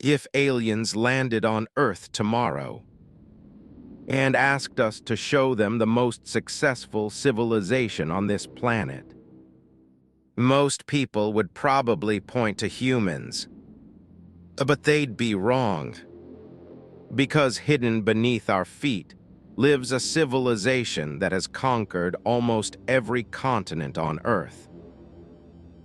if aliens landed on Earth tomorrow and asked us to show them the most successful civilization on this planet, most people would probably point to humans. But they'd be wrong, because hidden beneath our feet lives a civilization that has conquered almost every continent on Earth.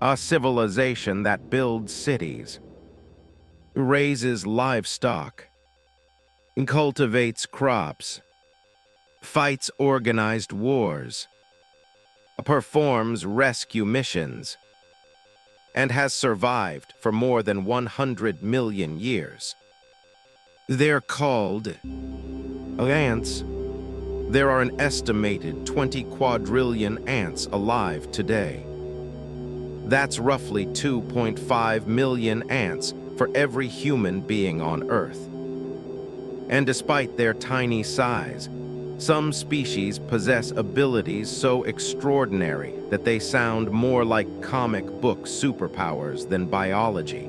A civilization that builds cities, raises livestock, cultivates crops, fights organized wars, performs rescue missions, and has survived for more than 100 million years. They're called ants. There are an estimated 20 quadrillion ants alive today. That's roughly 2.5 million ants for every human being on Earth. And despite their tiny size, some species possess abilities so extraordinary that they sound more like comic book superpowers than biology.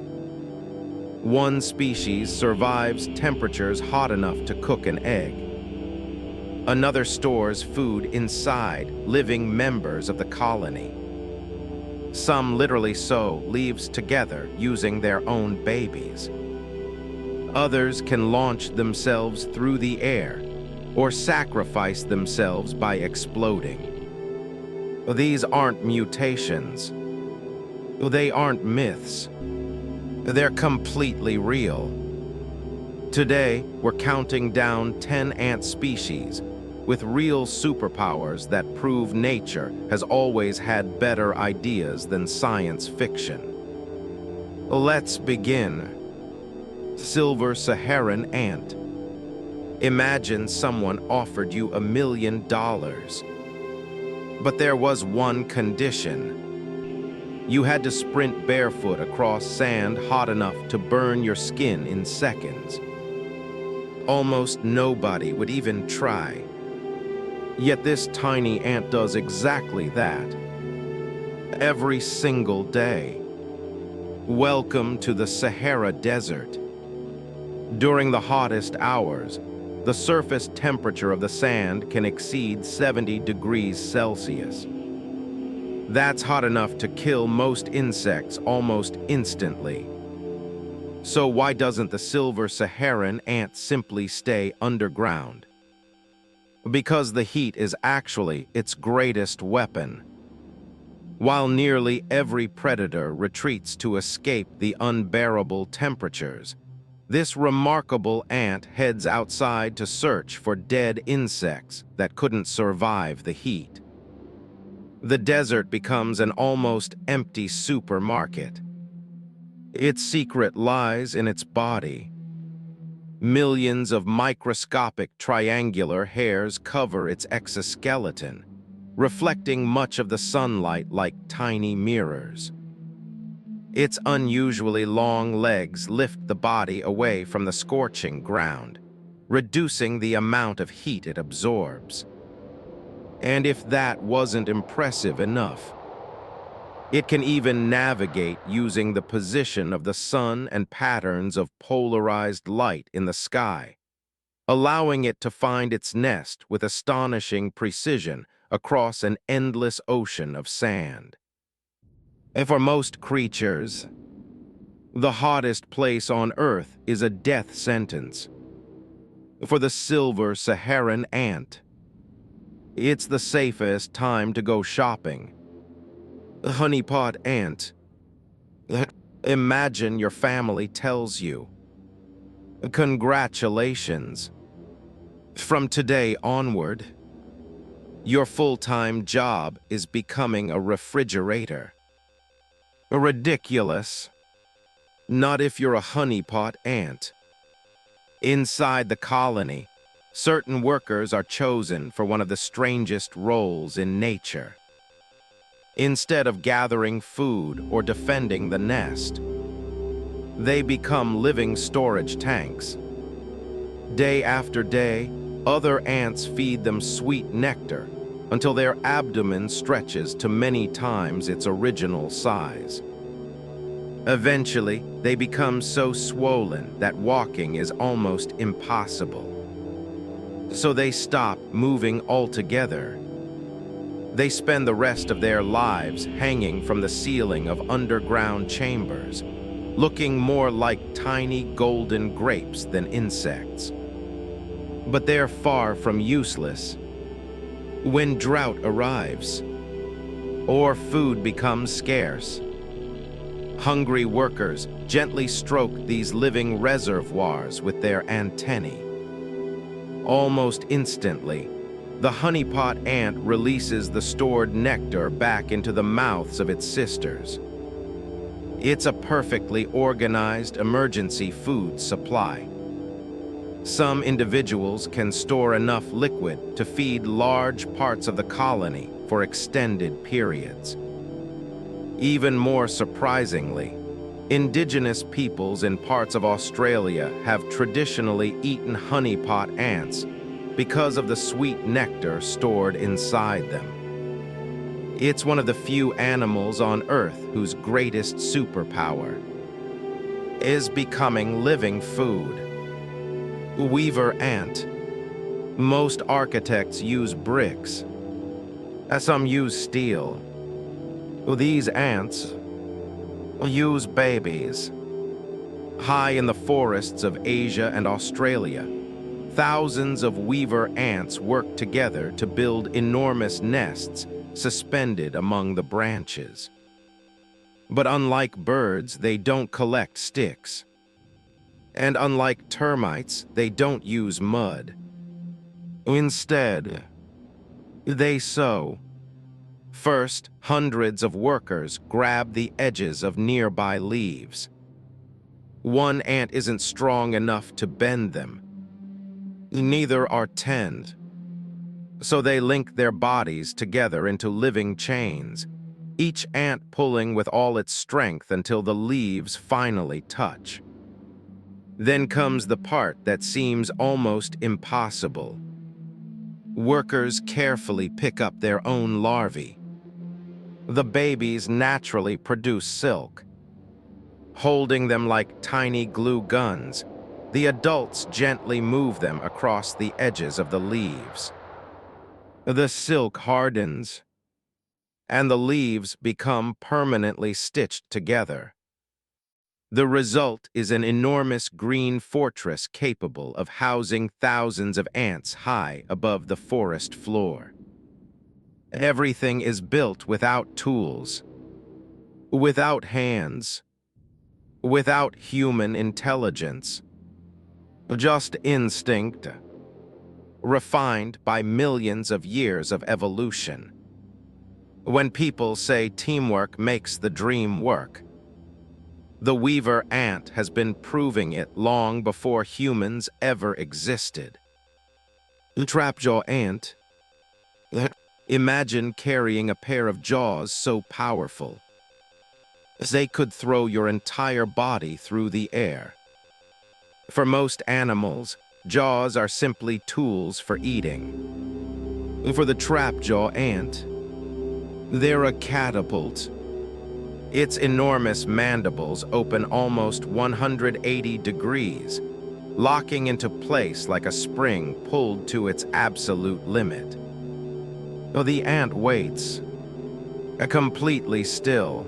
One species survives temperatures hot enough to cook an egg. Another stores food inside living members of the colony. Some literally sew leaves together using their own babies. Others can launch themselves through the air or sacrifice themselves by exploding. These aren't mutations. They aren't myths. They're completely real. Today, we're counting down 10 ant species with real superpowers that prove nature has always had better ideas than science fiction. Let's begin. Silver Saharan Ant. Imagine someone offered you $1 million. But there was one condition. You had to sprint barefoot across sand hot enough to burn your skin in seconds. Almost nobody would even try. Yet this tiny ant does exactly that. Every single day. Welcome to the Sahara Desert. During the hottest hours, the surface temperature of the sand can exceed 70 degrees Celsius. That's hot enough to kill most insects almost instantly. So why doesn't the silver Saharan ant simply stay underground? Because the heat is actually its greatest weapon. While nearly every predator retreats to escape the unbearable temperatures, this remarkable ant heads outside to search for dead insects that couldn't survive the heat. The desert becomes an almost empty supermarket. Its secret lies in its body. Millions of microscopic triangular hairs cover its exoskeleton, reflecting much of the sunlight like tiny mirrors. Its unusually long legs lift the body away from the scorching ground, reducing the amount of heat it absorbs. And if that wasn't impressive enough, it can even navigate using the position of the sun and patterns of polarized light in the sky, allowing it to find its nest with astonishing precision across an endless ocean of sand. And for most creatures, the hottest place on Earth is a death sentence. For the silver Saharan ant, it's the safest time to go shopping. Honeypot Ant. Imagine your family tells you, "Congratulations. From today onward, your full-time job is becoming a refrigerator." Ridiculous. Not if you're a honeypot ant. Inside the colony, certain workers are chosen for one of the strangest roles in nature. Instead of gathering food or defending the nest, they become living storage tanks. Day after day, other ants feed them sweet nectar until their abdomen stretches to many times its original size. Eventually, they become so swollen that walking is almost impossible. So they stop moving altogether. They spend the rest of their lives hanging from the ceiling of underground chambers, looking more like tiny golden grapes than insects. But they're far from useless. When drought arrives, or food becomes scarce, hungry workers gently stroke these living reservoirs with their antennae. Almost instantly, the honeypot ant releases the stored nectar back into the mouths of its sisters. It's a perfectly organized emergency food supply. Some individuals can store enough liquid to feed large parts of the colony for extended periods. Even more surprisingly, indigenous peoples in parts of Australia have traditionally eaten honeypot ants because of the sweet nectar stored inside them. It's one of the few animals on Earth whose greatest superpower is becoming living food. Weaver ant. Most architects use bricks. Some use steel. These ants use babies. High in the forests of Asia and Australia, thousands of weaver ants work together to build enormous nests suspended among the branches. But unlike birds, they don't collect sticks. And unlike termites, they don't use mud. Instead, they sow. First, hundreds of workers grab the edges of nearby leaves. One ant isn't strong enough to bend them. Neither are 10. So they link their bodies together into living chains, each ant pulling with all its strength until the leaves finally touch. Then comes the part that seems almost impossible. Workers carefully pick up their own larvae. The babies naturally produce silk. Holding them like tiny glue guns, the adults gently move them across the edges of the leaves. The silk hardens, and the leaves become permanently stitched together. The result is an enormous green fortress capable of housing thousands of ants high above the forest floor. Everything is built without tools, without hands, without human intelligence. Just instinct, refined by millions of years of evolution. When people say teamwork makes the dream work, the weaver ant has been proving it long before humans ever existed. Trapjaw ant. Imagine carrying a pair of jaws so powerful. They could throw your entire body through the air. For most animals, jaws are simply tools for eating. For the trapjaw ant, they're a catapult. Its enormous mandibles open almost 180 degrees, locking into place like a spring pulled to its absolute limit. The ant waits, completely still.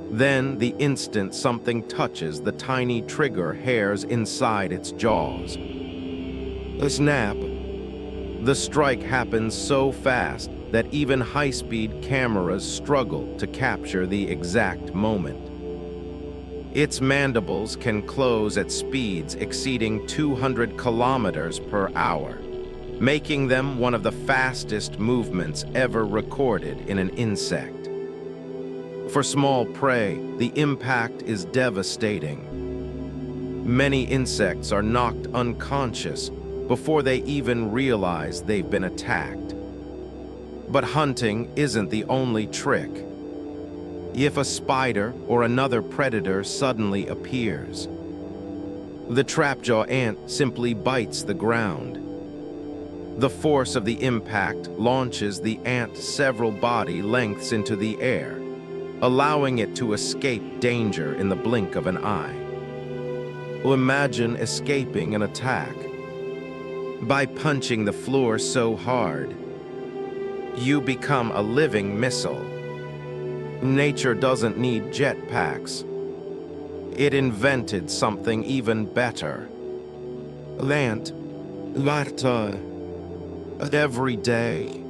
Then, the instant something touches the tiny trigger hairs inside its jaws. A snap. The strike happens so fast that even high-speed cameras struggle to capture the exact moment. Its mandibles can close at speeds exceeding 200 kilometers per hour, making them one of the fastest movements ever recorded in an insect. For small prey, the impact is devastating. Many insects are knocked unconscious before they even realize they've been attacked. But hunting isn't the only trick. If a spider or another predator suddenly appears, the trapjaw ant simply bites the ground. The force of the impact launches the ant several body lengths into the air, allowing it to escape danger in the blink of an eye. Imagine escaping an attack by punching the floor so hard, you become a living missile. Nature doesn't need jetpacks. It invented something even better. Ant, every day,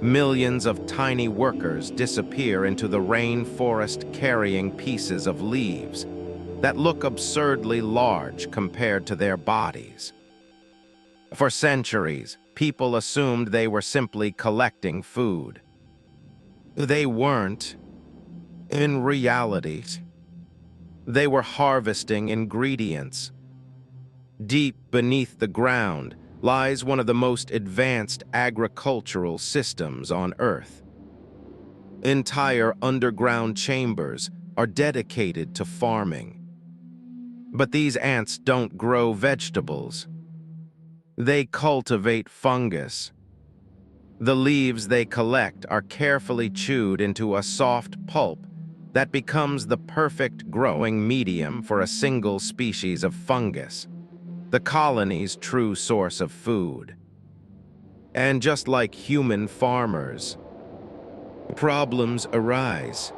millions of tiny workers disappear into the rainforest carrying pieces of leaves that look absurdly large compared to their bodies. For centuries, people assumed they were simply collecting food. They weren't. In reality, they were harvesting ingredients. Deep beneath the ground lies one of the most advanced agricultural systems on Earth. Entire underground chambers are dedicated to farming. But these ants don't grow vegetables. They cultivate fungus. The leaves they collect are carefully chewed into a soft pulp that becomes the perfect growing medium for a single species of fungus, the colony's true source of food. And just like human farmers, problems arise.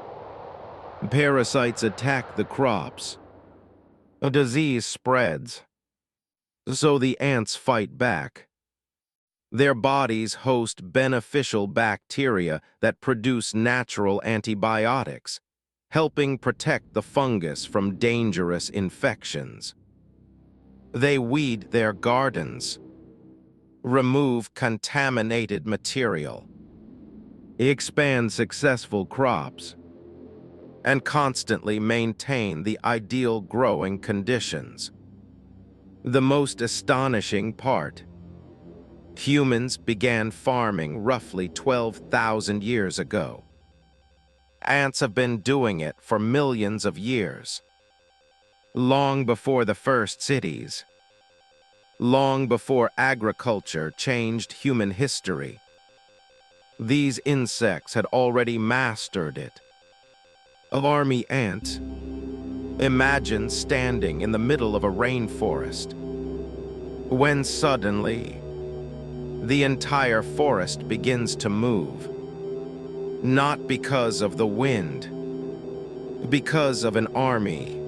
Parasites attack the crops. A disease spreads. So the ants fight back. Their bodies host beneficial bacteria that produce natural antibiotics, helping protect the fungus from dangerous infections. They weed their gardens, remove contaminated material, expand successful crops, and constantly maintain the ideal growing conditions. The most astonishing part: humans began farming roughly 12,000 years ago. Ants have been doing it for millions of years. Long before the first cities, long before agriculture changed human history, these insects had already mastered it. Army ant. Imagine standing in the middle of a rainforest, when suddenly, the entire forest begins to move. Not because of the wind, because of an army.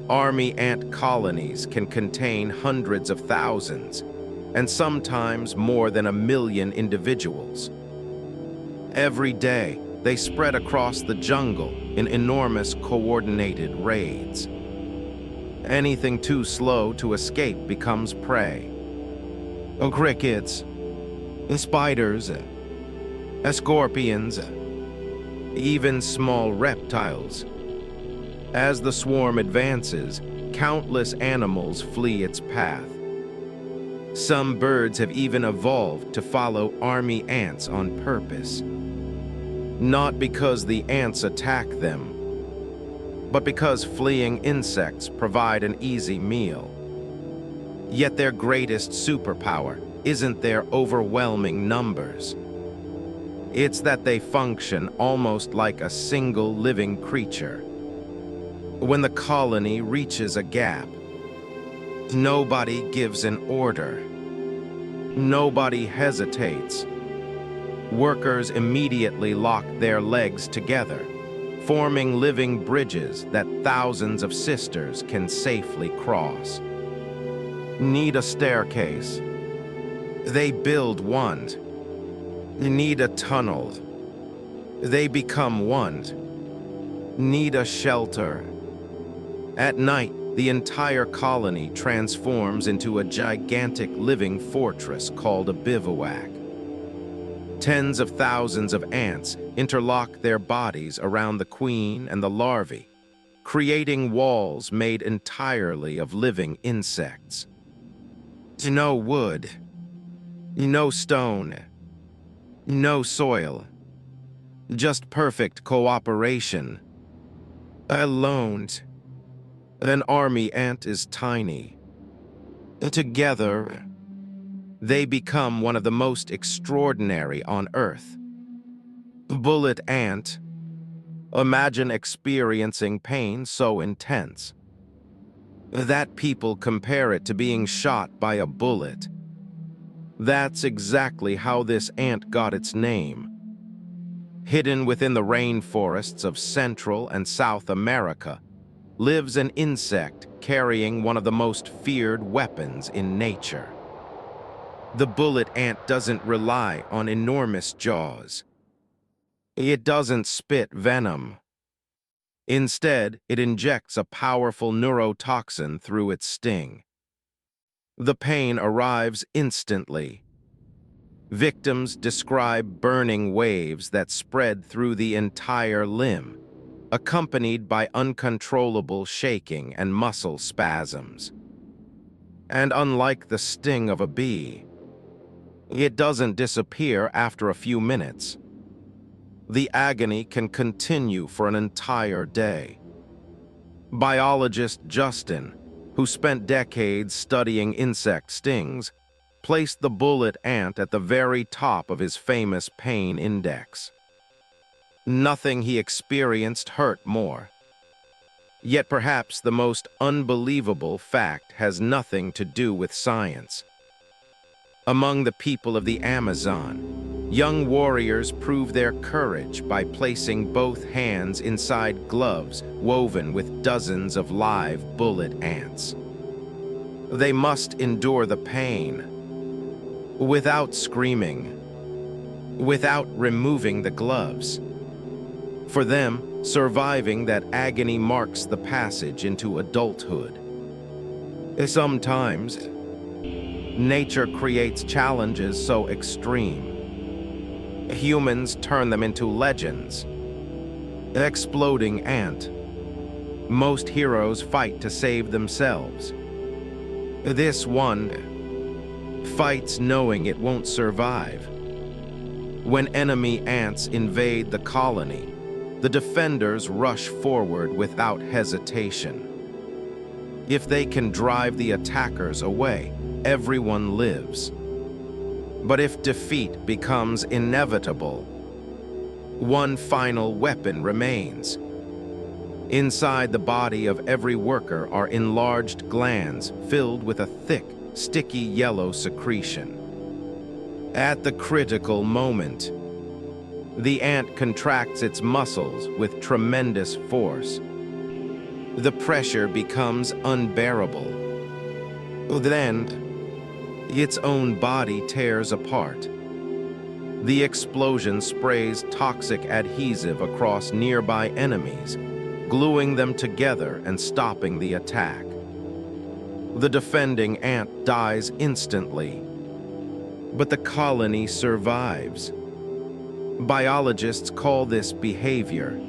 Army ant colonies can contain hundreds of thousands, and sometimes more than 1 million individuals. Every day, they spread across the jungle in enormous coordinated raids. Anything too slow to escape becomes prey. Crickets, spiders, scorpions, even small reptiles. As the swarm advances, countless animals flee its path. Some birds have even evolved to follow army ants on purpose. Not because the ants attack them, but because fleeing insects provide an easy meal. Yet their greatest superpower isn't their overwhelming numbers. It's that they function almost like a single living creature. When the colony reaches a gap, nobody gives an order. Nobody hesitates. Workers immediately lock their legs together, forming living bridges that thousands of sisters can safely cross. Need a staircase? They build one. Need a tunnel? They become one. Need a shelter? At night, the entire colony transforms into a gigantic living fortress called a bivouac. Tens of thousands of ants interlock their bodies around the queen and the larvae, creating walls made entirely of living insects. No wood, no stone, no soil, just perfect cooperation. Alone, an army ant is tiny. Together, they become one of the most extraordinary on Earth. Bullet ant, Imagine experiencing pain so intense that people compare it to being shot by a bullet. That's exactly how this ant got its name. Hidden within the rainforests of Central and South America lives an insect carrying one of the most feared weapons in nature. The bullet ant doesn't rely on enormous jaws. It doesn't spit venom. Instead, it injects a powerful neurotoxin through its sting. The pain arrives instantly. Victims describe burning waves that spread through the entire limb, accompanied by uncontrollable shaking and muscle spasms. And unlike the sting of a bee, it doesn't disappear after a few minutes. The agony can continue for an entire day. Biologist Justin, who spent decades studying insect stings, placed the bullet ant at the very top of his famous pain index. Nothing he experienced hurt more. Yet perhaps the most unbelievable fact has nothing to do with science. Among the people of the Amazon, young warriors prove their courage by placing both hands inside gloves woven with dozens of live bullet ants. They must endure the pain without screaming, without removing the gloves. For them, surviving that agony marks the passage into adulthood. Sometimes, nature creates challenges so extreme. Humans turn them into legends. Exploding ant. Most heroes fight to save themselves. This one fights knowing it won't survive. When enemy ants invade the colony, the defenders rush forward without hesitation. If they can drive the attackers away, everyone lives. But if defeat becomes inevitable, one final weapon remains. Inside the body of every worker are enlarged glands filled with a thick, sticky yellow secretion. At the critical moment, the ant contracts its muscles with tremendous force. The pressure becomes unbearable. Then, its own body tears apart. The explosion sprays toxic adhesive across nearby enemies, gluing them together and stopping the attack. The defending ant dies instantly, but the colony survives. Biologists call this behavior.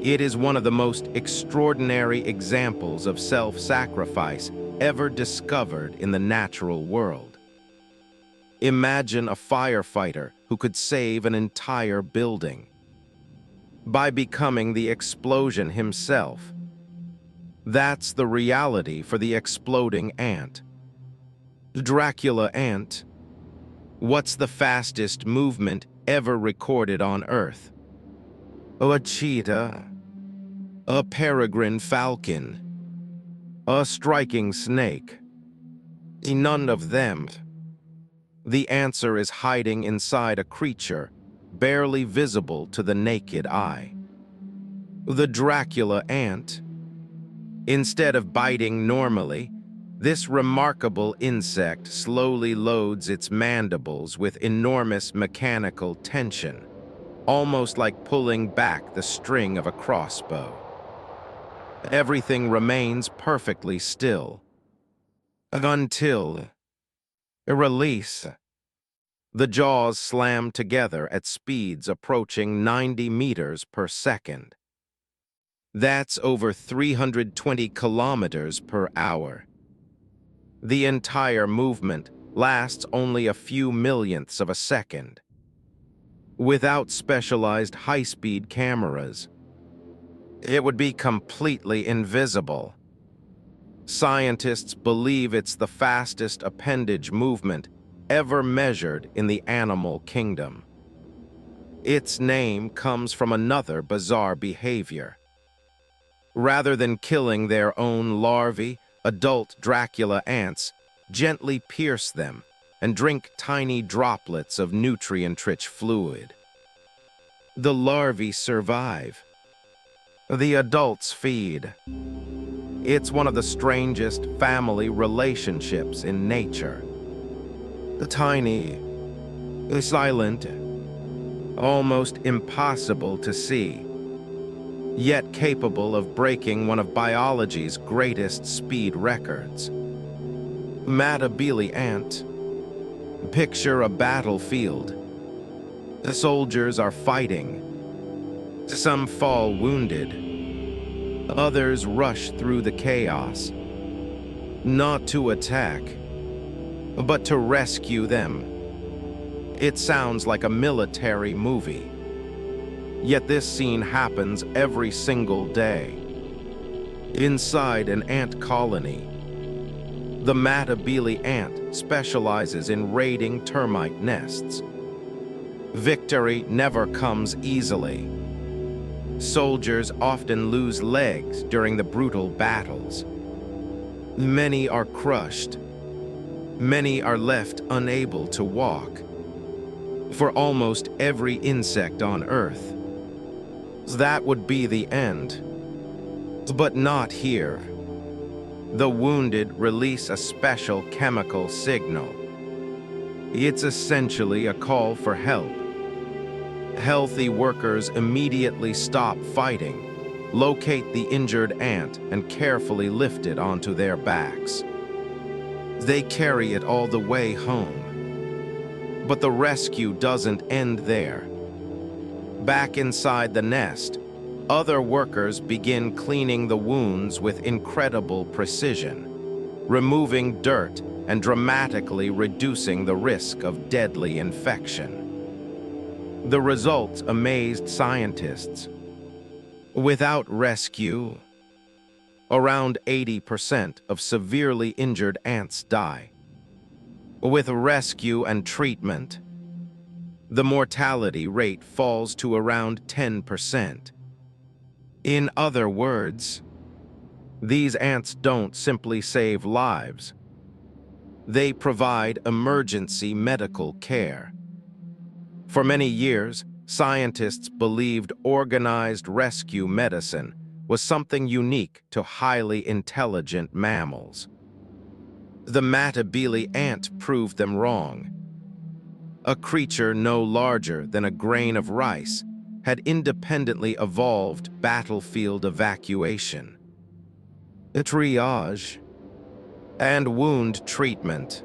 It is one of the most extraordinary examples of self-sacrifice ever discovered in the natural world. Imagine a firefighter who could save an entire building by becoming the explosion himself. That's the reality for the exploding ant. Dracula Ant. What's the fastest movement ever recorded on Earth? A cheetah, a peregrine falcon, a striking snake. None of them. The answer is hiding inside a creature barely visible to the naked eye. The Dracula ant. Instead of biting normally, this remarkable insect slowly loads its mandibles with enormous mechanical tension, almost like pulling back the string of a crossbow. Everything remains perfectly still. Until a release. The jaws slam together at speeds approaching 90 meters per second. That's over 320 kilometers per hour. The entire movement lasts only a few millionths of a second. Without specialized high-speed cameras, it would be completely invisible. Scientists believe it's the fastest appendage movement ever measured in the animal kingdom. Its name comes from another bizarre behavior. Rather than killing their own larvae, adult Dracula ants gently pierce them and drink tiny droplets of nutrient-rich fluid. The larvae survive. The adults feed. It's one of the strangest family relationships in nature. The tiny, silent, almost impossible to see, yet capable of breaking one of biology's greatest speed records. Matabele Ant. Picture a battlefield. The soldiers are fighting. Some fall wounded. Others rush through the chaos. Not to attack, but to rescue them. It sounds like a military movie. Yet this scene happens every single day. Inside an ant colony, the Matabele Ant specializes in raiding termite nests. Victory never comes easily. Soldiers often lose legs during the brutal battles. Many are crushed. Many are left unable to walk. For almost every insect on Earth, that would be the end. But not here. The wounded release a special chemical signal. It's essentially a call for help. Healthy workers immediately stop fighting, locate the injured ant, and carefully lift it onto their backs. They carry it all the way home. But the rescue doesn't end there. Back inside the nest, other workers begin cleaning the wounds with incredible precision, removing dirt and dramatically reducing the risk of deadly infection. The results amazed scientists. Without rescue, around 80% of severely injured ants die. With rescue and treatment, the mortality rate falls to around 10%. In other words, these ants don't simply save lives. They provide emergency medical care. For many years, scientists believed organized rescue medicine was something unique to highly intelligent mammals. The Matabele ant proved them wrong. A creature no larger than a grain of rice had independently evolved battlefield evacuation, triage, and wound treatment.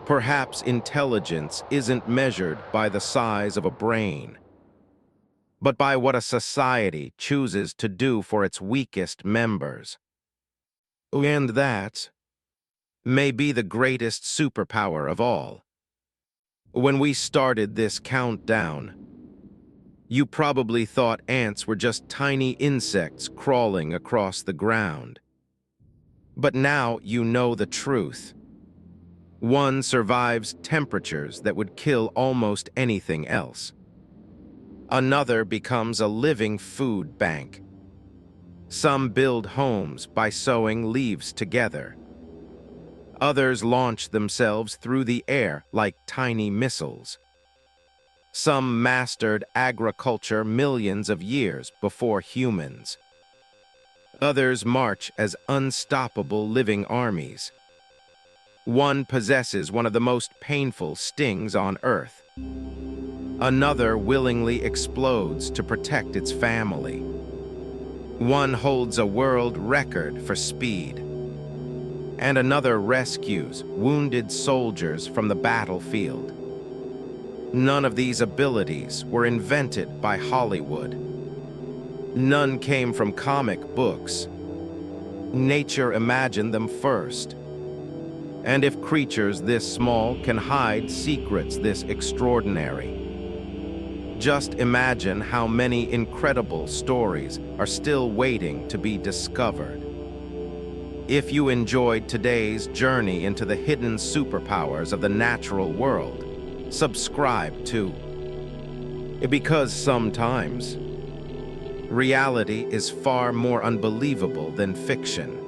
Perhaps intelligence isn't measured by the size of a brain, but by what a society chooses to do for its weakest members. And that may be the greatest superpower of all. When we started this countdown, you probably thought ants were just tiny insects crawling across the ground. But now you know the truth. One survives temperatures that would kill almost anything else. Another becomes a living food bank. Some build homes by sewing leaves together. Others launch themselves through the air like tiny missiles. Some mastered agriculture millions of years before humans. Others march as unstoppable living armies. One possesses one of the most painful stings on Earth. Another willingly explodes to protect its family. One holds a world record for speed. And another rescues wounded soldiers from the battlefield. None of these abilities were invented by Hollywood. None came from comic books. Nature imagined them first. And if creatures this small can hide secrets this extraordinary, just imagine how many incredible stories are still waiting to be discovered. If you enjoyed today's journey into the hidden superpowers of the natural world, subscribe to Because sometimes reality is far more unbelievable than fiction.